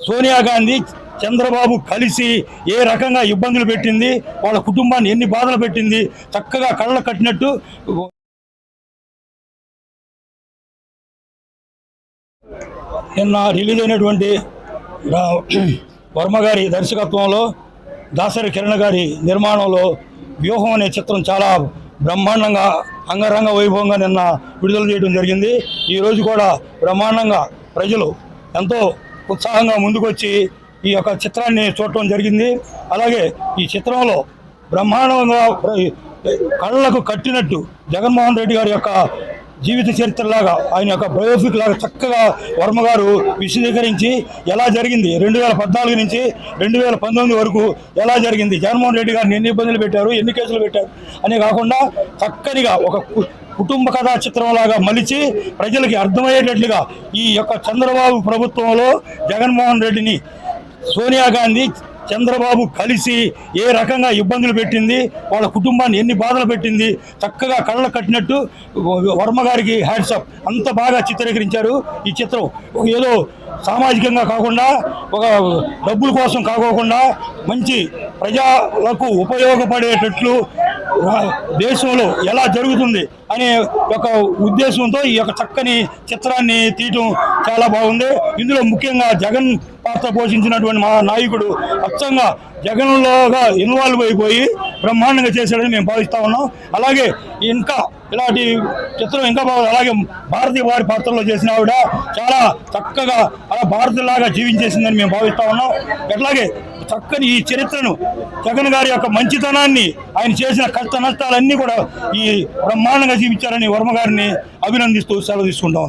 సోనియా గాంధీ చంద్రబాబు కలిసి ఏ రకంగా ఇబ్బందులు పెట్టింది, వాళ్ళ కుటుంబాన్ని ఎన్ని బాధలు పెట్టింది చక్కగా కళ్ళ కట్టినట్టు నిన్న రిలీజ్ అయినటువంటి వర్మ గారి దర్శకత్వంలో దాసరి కిరణ్ గారి నిర్మాణంలో వ్యూహం అనే చిత్రం చాలా బ్రహ్మాండంగా అంగరంగ వైభవంగా నిన్న విడుదల చేయడం జరిగింది. ఈరోజు కూడా బ్రహ్మాండంగా ప్రజలు ఎంతో ఉత్సాహంగా ముందుకొచ్చి ఈ యొక్క చిత్రాన్ని చూడటం జరిగింది. అలాగే ఈ చిత్రంలో బ్రహ్మాండంగా కళ్ళకు కట్టినట్టు జగన్మోహన్ రెడ్డి గారి యొక్క జీవిత చరిత్రలాగా ఆయన యొక్క బయోపిక్ లాగా చక్కగా వర్మ గారు విశదీకరించి ఎలా జరిగింది 2014 నుంచి 2019 వరకు ఎలా జరిగింది, జగన్మోహన్ రెడ్డి గారిని ఎన్ని ఇబ్బందులు పెట్టారు, ఎన్ని కేసులు పెట్టారు అనే కాకుండా చక్కనిగా ఒక కుటుంబ కథా చిత్రంలాగా మలిచి ప్రజలకి అర్థమయ్యేటట్లుగా ఈ యొక్క చంద్రబాబు ప్రభుత్వంలో జగన్మోహన్ రెడ్డిని సోనియా గాంధీ చంద్రబాబు కలిసి ఏ రకంగా ఇబ్బందులు పెట్టింది, వాళ్ళ కుటుంబాన్ని ఎన్ని బాధలు పెట్టింది చక్కగా కళ్ళ కట్టినట్టు వర్మ గారికి హ్యాట్సాప్. అంత బాగా చిత్రీకరించారు ఈ చిత్రం. ఏదో సామాజికంగా కాకుండా ఒక డబ్బుల కోసం కాకోకుండా మంచి ప్రజలకు ఉపయోగపడేటట్లు దేశంలో ఎలా జరుగుతుంది అనే ఒక ఉద్దేశంతో ఈ యొక్క చక్కని చిత్రాన్ని తీయటం చాలా బాగుంది. ఇందులో ముఖ్యంగా జగన్ పాత్ర పోషించినటువంటి మా నాయకుడు అచ్చంగా జగన్లోగా ఇన్వాల్వ్ అయిపోయి బ్రహ్మాండంగా చేశాడని మేము భావిస్తా ఉన్నాం. అలాగే ఇంకా ఇలాంటి చిత్రం ఇంకా బాగుంది. అలాగే భారతీయ వారి పాత్రలో చేసిన ఆవిడ చాలా చక్కగా అలా భారతలాగా జీవించేసిందని మేము భావిస్తా ఉన్నాం. అట్లాగే చక్కని ఈ చరిత్రను జగన్ గారి యొక్క మంచితనాన్ని ఆయన చేసిన కష్ట నష్టాలన్నీ కూడా ఈ బ్రహ్మాండంగా జీవించారని వర్మ గారిని అభినందిస్తూ సెలవు తీసుకుంటాం.